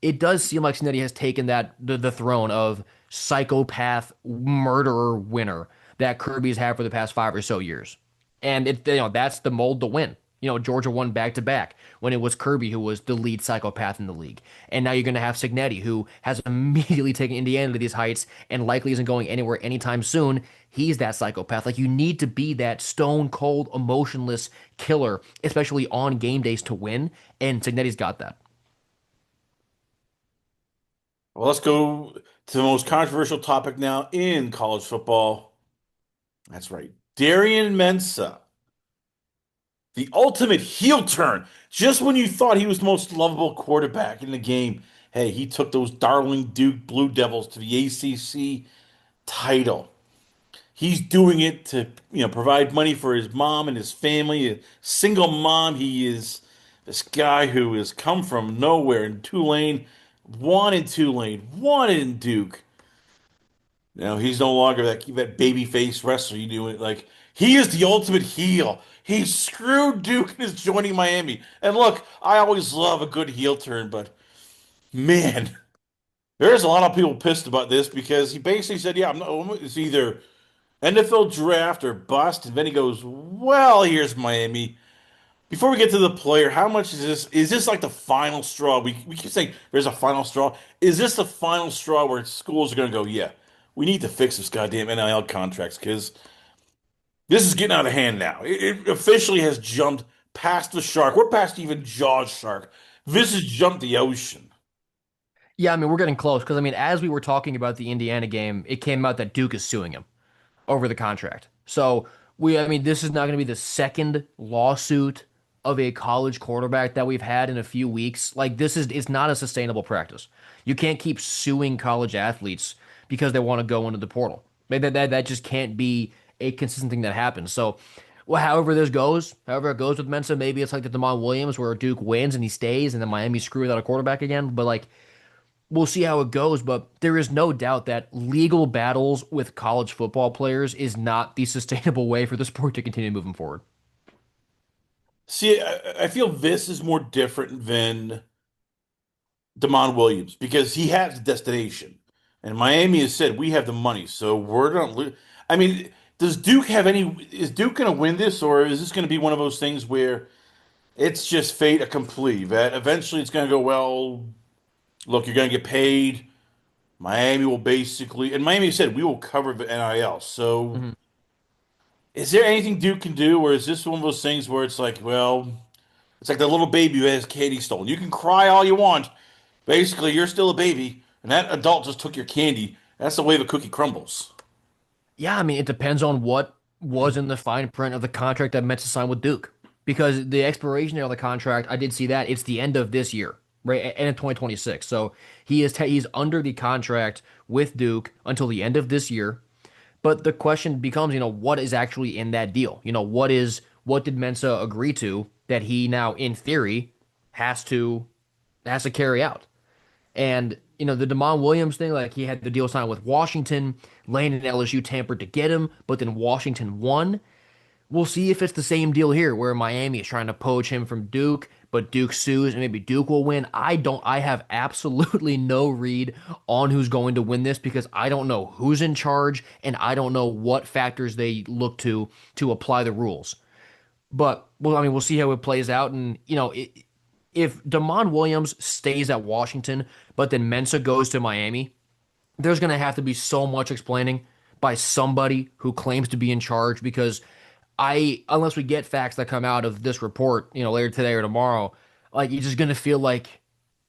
it does seem like Cincinnati has taken the throne of psychopath murderer winner that Kirby's had for the past 5 or so years. And that's the mold to win. You know, Georgia won back to back when it was Kirby who was the lead psychopath in the league. And now you're going to have Cignetti, who has immediately taken Indiana to these heights and likely isn't going anywhere anytime soon. He's that psychopath. Like, you need to be that stone cold, emotionless killer, especially on game days to win. And Cignetti's got that. Well, let's go to the most controversial topic now in college football. That's right. Darian Mensah, the ultimate heel turn. Just when you thought he was the most lovable quarterback in the game, hey, he took those darling Duke Blue Devils to the ACC title. He's doing it to, provide money for his mom and his family. A single mom. He is this guy who has come from nowhere in Tulane, Tulane, wanted in Duke. He's no longer that baby face wrestler you do it like he is the ultimate heel. He screwed Duke and is joining Miami. And look, I always love a good heel turn, but man, there's a lot of people pissed about this because he basically said, "Yeah, I'm not. It's either NFL draft or bust." And then he goes, "Well, here's Miami." Before we get to the player, how much is this? Is this like the final straw? We keep saying there's a final straw. Is this the final straw where schools are going to go, yeah, we need to fix this goddamn NIL contracts because this is getting out of hand now. It officially has jumped past the shark. We're past even Jaws shark. This has jumped the ocean. Yeah, I mean, we're getting close because, I mean, as we were talking about the Indiana game, it came out that Duke is suing him over the contract. So I mean, this is not going to be the second lawsuit of a college quarterback that we've had in a few weeks. Like, it's not a sustainable practice. You can't keep suing college athletes because they want to go into the portal. That just can't be a consistent thing that happens. So, well, however it goes with Mensa, maybe it's like the Demond Williams where Duke wins and he stays, and then Miami screw without a quarterback again. But like, we'll see how it goes, but there is no doubt that legal battles with college football players is not the sustainable way for the sport to continue moving forward. See, I feel this is more different than Damon Williams because he has a destination, and Miami has said we have the money, so we're gonna lose. I mean, does Duke have any? Is Duke gonna win this, or is this gonna be one of those things where it's just fate accompli? That eventually it's gonna go, well, look, you're gonna get paid. Miami will basically, and Miami said we will cover the NIL. So, Mhm. is there anything Duke can do, or is this one of those things where it's like, well, it's like the little baby who has candy stolen. You can cry all you want. Basically, you're still a baby, and that adult just took your candy. That's the way the cookie crumbles. Yeah, I mean, it depends on what was in the fine print of the contract that Mets signed with Duke. Because the expiration date of the contract, I did see that it's the end of this year, right? End of 2026. So he's under the contract with Duke until the end of this year. But the question becomes, what is actually in that deal? What did Mensa agree to that he now, in theory, has to has to carry out? And the Damon Williams thing, like he had the deal signed with Washington. Lane and LSU tampered to get him, but then Washington won. We'll see if it's the same deal here, where Miami is trying to poach him from Duke, but Duke sues, and maybe Duke will win. I have absolutely no read on who's going to win this because I don't know who's in charge, and I don't know what factors they look to apply the rules. But well, I mean, we'll see how it plays out, and if Damon Williams stays at Washington, but then Mensa goes to Miami, there's going to have to be so much explaining by somebody who claims to be in charge because unless we get facts that come out of this report, later today or tomorrow, like you're just going to feel like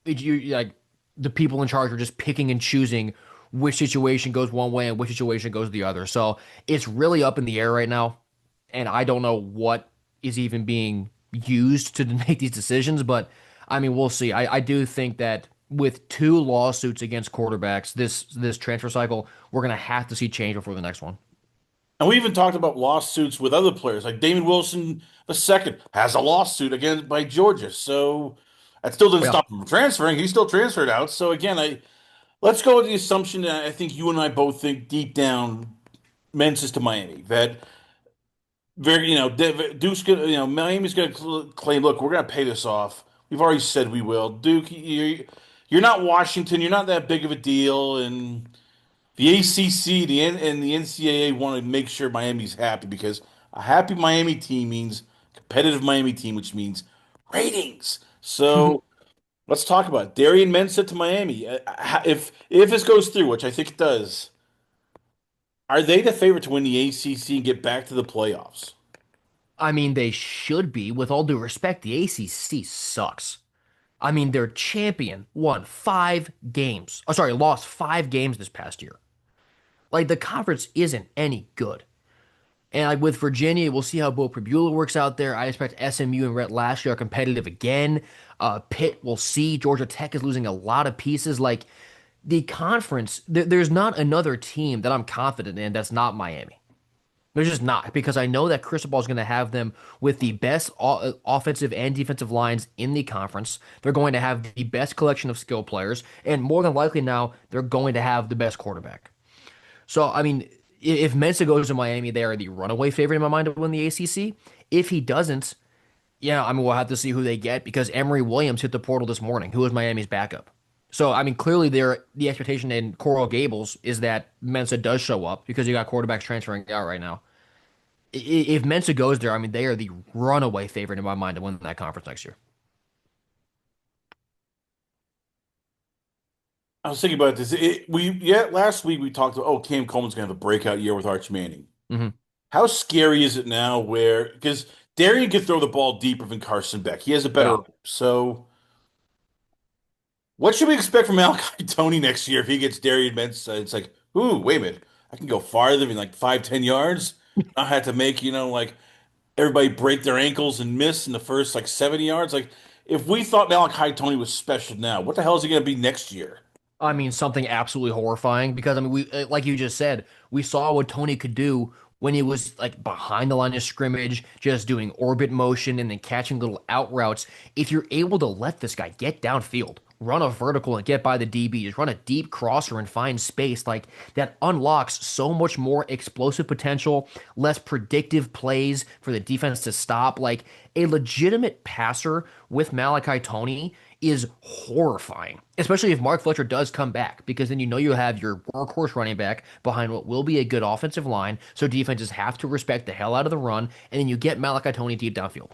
like the people in charge are just picking and choosing which situation goes one way and which situation goes the other. So it's really up in the air right now, and I don't know what is even being used to make these decisions. But I mean, we'll see. I do think that with two lawsuits against quarterbacks this transfer cycle, we're gonna have to see change before the next one. And we even talked about lawsuits with other players, like Damon Wilson the second has a lawsuit against by Georgia. So that still didn't Yeah. stop him from transferring. He still transferred out. So again, I let's go with the assumption that I think you and I both think deep down Memphis to Miami that very Duke's gonna Miami's gonna claim, look, we're gonna pay this off. We've already said we will. Duke, you're not Washington. You're not that big of a deal, and the ACC, and the NCAA want to make sure Miami's happy because a happy Miami team means competitive Miami team, which means ratings. So let's talk about it. Darian Mensah to Miami. If this goes through, which I think it does, are they the favorite to win the ACC and get back to the playoffs? I mean, they should be. With all due respect, the ACC sucks. I mean, their champion won 5 games. Oh, sorry, lost 5 games this past year. Like the conference isn't any good. And like with Virginia, we'll see how Bo Pribula works out there. I expect SMU and Rhett Lashlee are competitive again. Pitt, we'll see. Georgia Tech is losing a lot of pieces. Like the conference, there's not another team that I'm confident in that's not Miami. There's just not because I know that Cristobal is going to have them with the best offensive and defensive lines in the conference. They're going to have the best collection of skill players, and more than likely now they're going to have the best quarterback. So I mean, if Mensa goes to Miami, they are the runaway favorite in my mind to win the ACC. If he doesn't, yeah, I mean we'll have to see who they get because Emory Williams hit the portal this morning, who was Miami's backup. So I mean, clearly the expectation in Coral Gables is that Mensa does show up because you got quarterbacks transferring out right now. If Mensa goes there, I mean, they are the runaway favorite in my mind to win that conference next year. I was thinking about this. Last week we talked about, oh, Cam Coleman's gonna have a breakout year with Arch Manning. Hmm. How scary is it now where because Darian can throw the ball deeper than Carson Beck. He has a better Yeah. arm. So what should we expect from Malachi Tony next year if he gets Darian Mensah? It's like, ooh, wait a minute. I can go farther than like 5, 10 yards. I had to make, like everybody break their ankles and miss in the first like 70 yards. Like if we thought Malachi Tony was special now, what the hell is he gonna be next year? I mean, something absolutely horrifying because I mean, we like you just said, we saw what Tony could do when he was like behind the line of scrimmage, just doing orbit motion and then catching little out routes. If you're able to let this guy get downfield, run a vertical and get by the DB, just run a deep crosser and find space, like that unlocks so much more explosive potential, less predictive plays for the defense to stop. Like a legitimate passer with Malachi Tony is horrifying, especially if Mark Fletcher does come back, because then you know you have your workhorse running back behind what will be a good offensive line. So defenses have to respect the hell out of the run, and then you get Malachi Tony deep downfield.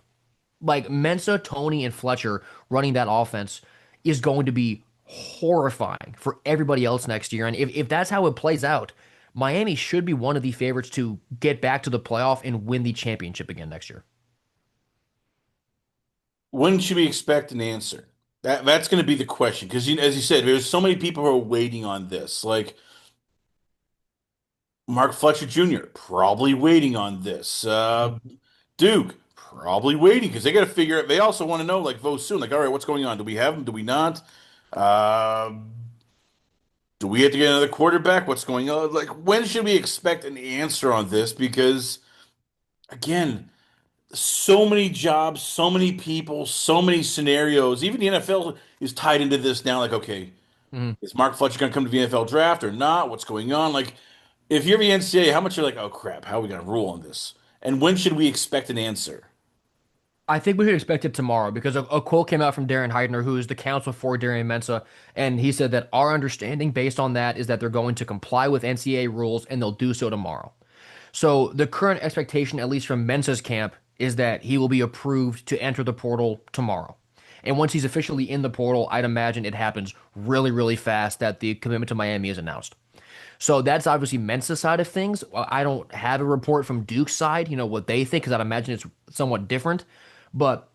Like Mensah, Tony, and Fletcher running that offense is going to be horrifying for everybody else next year. And if that's how it plays out, Miami should be one of the favorites to get back to the playoff and win the championship again next year. When should we expect an answer? That's going to be the question because, as you said, there's so many people who are waiting on this. Like Mark Fletcher Jr. probably waiting on this. Duke probably waiting because they got to figure it. They also want to know, like, vote soon. Like, all right, what's going on? Do we have him? Do we not? Uh, do we have to get another quarterback? What's going on? Like, when should we expect an answer on this? Because again, so many jobs, so many people, so many scenarios. Even the NFL is tied into this now. Like, okay, Mhm. is Mark Fletcher going to come to the NFL draft or not? What's going on? Like, if you're the NCAA, how much you're like, oh crap, how are we going to rule on this? And when should we expect an answer? I think we should expect it tomorrow because a quote came out from Darren Heidner, who is the counsel for Darian Mensah, and he said that our understanding based on that is that they're going to comply with NCAA rules and they'll do so tomorrow. So the current expectation, at least from Mensah's camp, is that he will be approved to enter the portal tomorrow. And once he's officially in the portal, I'd imagine it happens really, really fast that the commitment to Miami is announced. So that's obviously Mensah's side of things. Well, I don't have a report from Duke's side, what they think, because I'd imagine it's somewhat different. But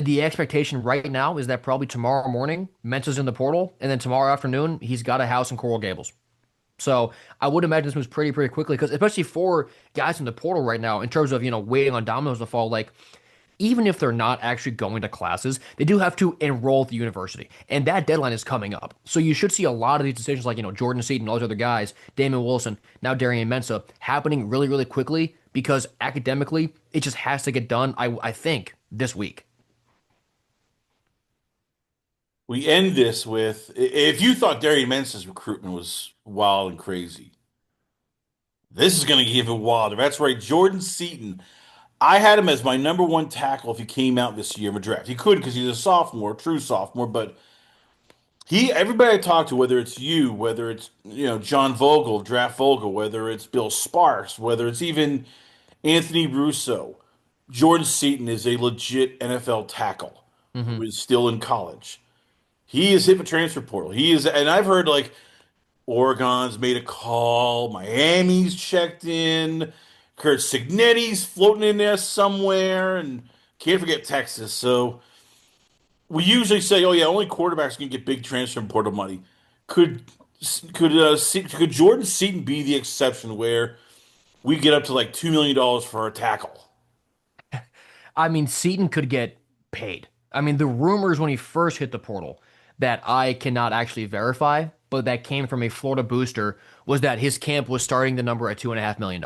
the expectation right now is that probably tomorrow morning, Mensah's in the portal, and then tomorrow afternoon, he's got a house in Coral Gables. So I would imagine this moves pretty, pretty quickly because especially for guys in the portal right now, in terms of, waiting on dominoes to fall, like even if they're not actually going to classes, they do have to enroll at the university. And that deadline is coming up. So you should see a lot of these decisions like, Jordan Seaton and all these other guys, Damon Wilson, now Darian Mensah, happening really, really quickly because academically, it just has to get done, I think, this week. We end this with if you thought Darian Mensah's recruitment was wild and crazy, this is going to give it wilder. That's right, Jordan Seaton. I had him as my number one tackle if he came out this year in the draft. He could because he's a sophomore, true sophomore, but everybody I talk to, whether it's you, whether it's John Vogel, Draft Vogel, whether it's Bill Sparks, whether it's even Anthony Russo, Jordan Seaton is a legit NFL tackle who Hmm. is still in college. He is hit the transfer portal. He is, and I've heard like Oregon's made a call, Miami's checked in, Curt Cignetti's floating in there somewhere, and can't forget Texas. So we usually say, oh yeah, only quarterbacks can get big transfer portal money. Could could Jordan Seaton be the exception where we get up to like $2 million for a tackle? I mean, Seaton could get paid. I mean, the rumors when he first hit the portal that I cannot actually verify, but that came from a Florida booster, was that his camp was starting the number at $2.5 million.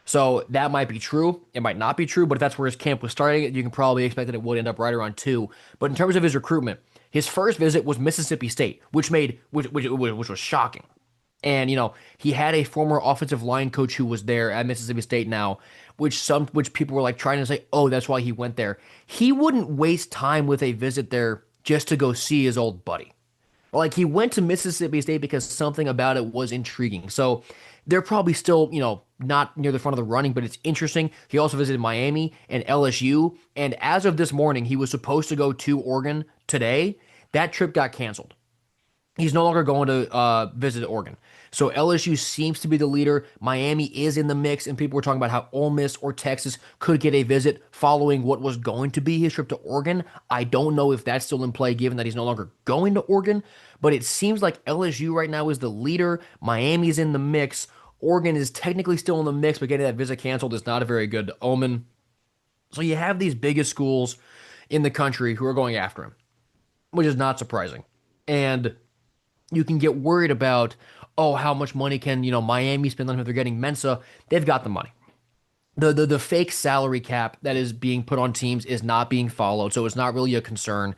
So that might be true. It might not be true, but if that's where his camp was starting, you can probably expect that it would end up right around two. But in terms of his recruitment, his first visit was Mississippi State, which was shocking. And he had a former offensive line coach who was there at Mississippi State now, which people were like trying to say, oh, that's why he went there. He wouldn't waste time with a visit there just to go see his old buddy. Like he went to Mississippi State because something about it was intriguing. So they're probably still, not near the front of the running, but it's interesting. He also visited Miami and LSU. And as of this morning, he was supposed to go to Oregon today. That trip got canceled. He's no longer going to visit Oregon. So LSU seems to be the leader. Miami is in the mix, and people were talking about how Ole Miss or Texas could get a visit following what was going to be his trip to Oregon. I don't know if that's still in play, given that he's no longer going to Oregon. But it seems like LSU right now is the leader. Miami's in the mix. Oregon is technically still in the mix, but getting that visit canceled is not a very good omen. So you have these biggest schools in the country who are going after him, which is not surprising. And you can get worried about, oh, how much money can, Miami spend on him if they're getting Mensa? They've got the money. The fake salary cap that is being put on teams is not being followed, so it's not really a concern.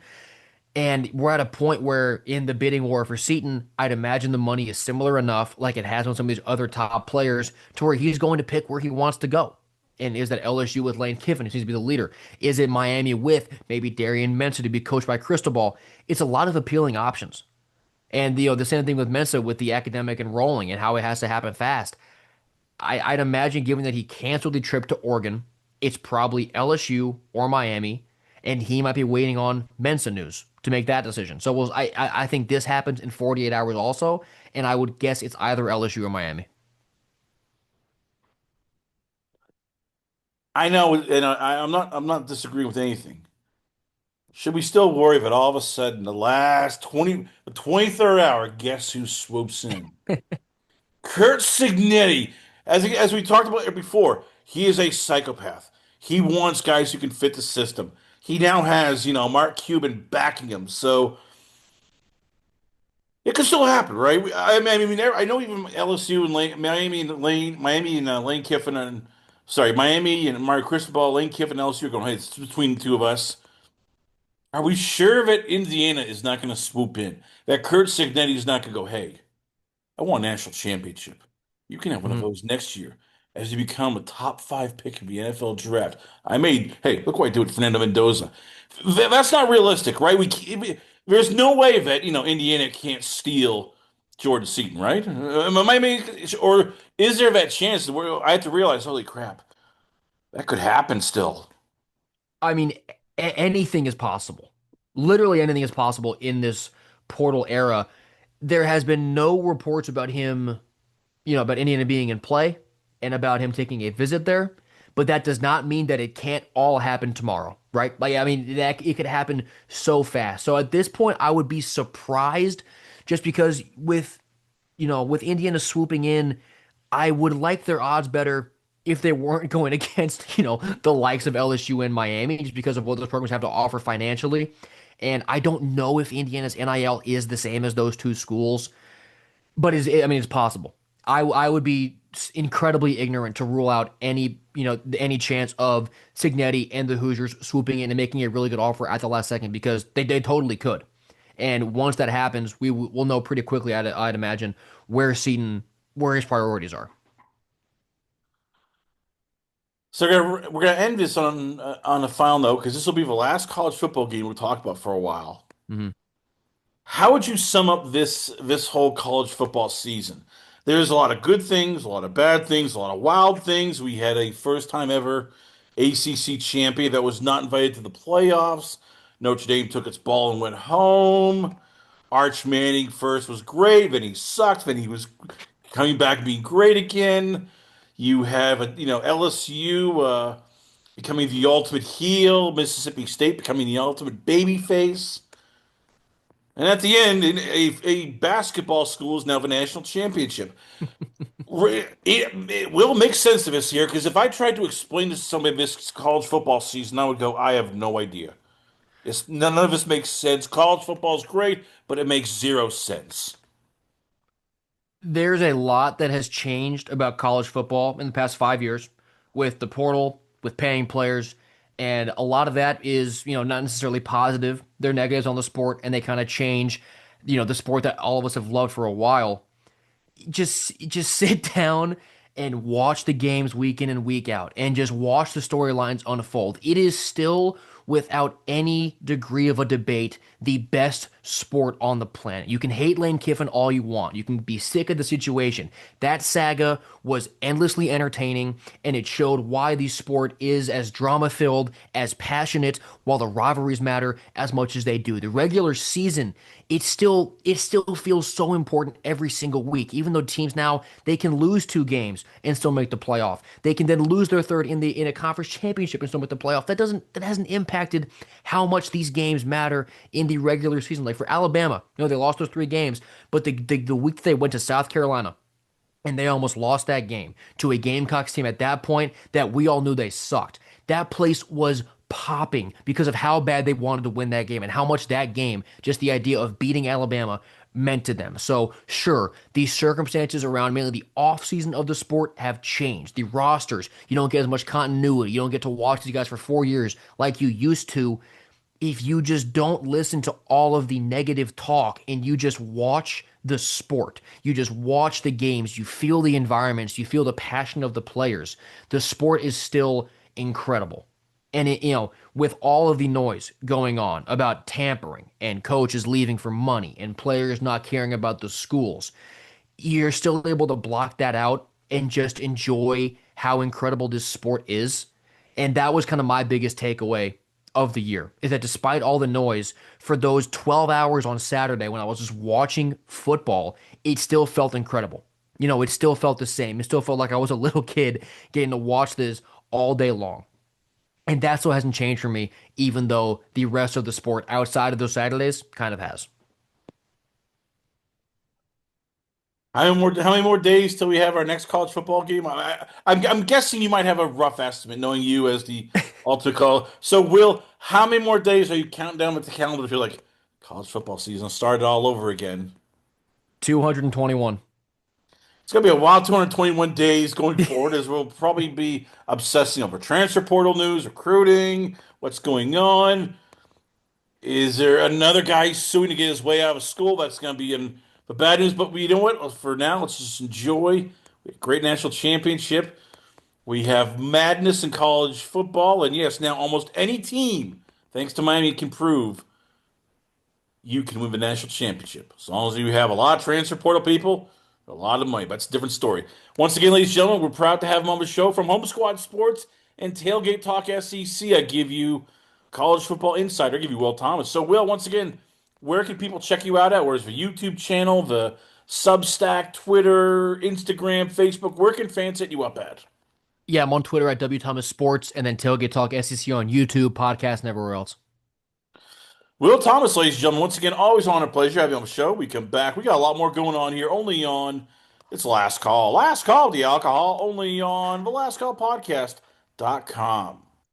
And we're at a point where in the bidding war for Seaton, I'd imagine the money is similar enough, like it has on some of these other top players, to where he's going to pick where he wants to go. And is that LSU with Lane Kiffin, who seems to be the leader? Is it Miami with maybe Darian Mensah to be coached by Cristobal? It's a lot of appealing options. And the same thing with Mensa with the academic enrolling and how it has to happen fast. I'd imagine, given that he canceled the trip to Oregon, it's probably LSU or Miami, and he might be waiting on Mensa news to make that decision. So I think this happens in 48 hours also, and I would guess it's either LSU or Miami. I know, and I'm not disagreeing with anything. Should we still worry that all of a sudden the 23rd hour, guess who swoops in? Curt Cignetti. As we talked about it before, he is a psychopath. He wants guys who can fit the system. He now has, Mark Cuban backing him. So it could still happen, right? I know even LSU and Miami and Lane Kiffin and sorry, Miami and Mario Cristobal, Lane Kiffin, and LSU are going, hey, it's between the two of us. Are we sure that Indiana is not going to swoop in? That Curt Cignetti is not going to go, hey, I won a national championship. You can have one of Mhm. those next year as you become a top five pick in the NFL draft. Hey, look what I did with Fernando Mendoza. That's not realistic, right? There's no way that, Indiana can't steal Jordan Seaton, right? Or is there that chance where I have to realize, holy crap, that could happen still? I mean, anything is possible. Literally anything is possible in this portal era. There has been no reports about him, about Indiana being in play and about him taking a visit there. But that does not mean that it can't all happen tomorrow, right? Like, I mean, that it could happen so fast. So at this point, I would be surprised just because with Indiana swooping in, I would like their odds better if they weren't going against, the likes of LSU and Miami just because of what those programs have to offer financially. And I don't know if Indiana's NIL is the same as those two schools, but it's possible. I would be incredibly ignorant to rule out any chance of Cignetti and the Hoosiers swooping in and making a really good offer at the last second because they totally could. And once that happens, will know pretty quickly, I'd imagine, where his priorities are. So we're gonna end this on a final note because this will be the last college football game we'll talk about for a while. Mhm. How would you sum up this whole college football season? There's a lot of good things, a lot of bad things, a lot of wild things. We had a first time ever ACC champion that was not invited to the playoffs. Notre Dame took its ball and went home. Arch Manning first was great, then he sucked, then he was coming back and being great again. You have LSU becoming the ultimate heel, Mississippi State becoming the ultimate baby face. And at the end, a basketball school is now the national championship. It will make sense of this here because if I tried to explain this to somebody this college football season, I would go, I have no idea. None of this makes sense. College football is great, but it makes zero sense. There's a lot that has changed about college football in the past 5 years with the portal, with paying players, and a lot of that is, not necessarily positive. They're negatives on the sport, and they kind of change, the sport that all of us have loved for a while. Just sit down and watch the games week in and week out and just watch the storylines unfold. It is still without any degree of a debate the best sport on the planet. You can hate Lane Kiffin all you want. You can be sick of the situation. That saga was endlessly entertaining and it showed why the sport is as drama-filled, as passionate, while the rivalries matter as much as they do. The regular season, it still feels so important every single week. Even though teams now they can lose two games and still make the playoff. They can then lose their third in a conference championship and still make the playoff. That hasn't impacted how much these games matter in the regular season. Like for Alabama, they lost those three games, but the week that they went to South Carolina and they almost lost that game to a Gamecocks team at that point that we all knew they sucked. That place was popping because of how bad they wanted to win that game and how much that game, just the idea of beating Alabama, meant to them. So, sure, these circumstances around mainly the offseason of the sport have changed. The rosters, you don't get as much continuity. You don't get to watch these guys for 4 years like you used to if you just don't listen to all of the negative talk and you just watch the sport. You just watch the games, you feel the environments, you feel the passion of the players. The sport is still incredible. And with all of the noise going on about tampering and coaches leaving for money and players not caring about the schools, you're still able to block that out and just enjoy how incredible this sport is. And that was kind of my biggest takeaway of the year is that despite all the noise for those 12 hours on Saturday when I was just watching football, it still felt incredible. It still felt the same. It still felt like I was a little kid getting to watch this all day long. And that still hasn't changed for me, even though the rest of the sport outside of those Saturdays kind of has. How many more days till we have our next college football game? I'm guessing you might have a rough estimate, knowing you as the ultimate call. So, Will, how many more days are you counting down with the calendar if you're like college football season started all over again? 221. It's gonna be a wild 221 days going forward, as we'll probably be obsessing over transfer portal news, recruiting, what's going on. Is there another guy suing to get his way out of school? That's going to be in the bad news. But you know what? For now, let's just enjoy. We have a great national championship. We have madness in college football. And yes, now almost any team, thanks to Miami, can prove you can win the national championship. As long as you have a lot of transfer portal people, a lot of money. But that's a different story. Once again, ladies and gentlemen, we're proud to have him on the show from Home Squad Sports and Tailgate Talk SEC. I give you College Football Insider. I give you Will Thomas. So, Will, once again, where can people check you out at? Where's the YouTube channel, the Substack, Twitter, Instagram, Facebook? Where can fans hit you up at? Yeah, I'm on Twitter at W Thomas Sports and then Tailgate Talk SEC on YouTube, podcast, and everywhere else. Will Thomas, ladies and gentlemen, once again, always on a pleasure having you on the show. We come back. We got a lot more going on here, only on it's Last Call. Last Call, the alcohol, only on the Last Call podcast.com.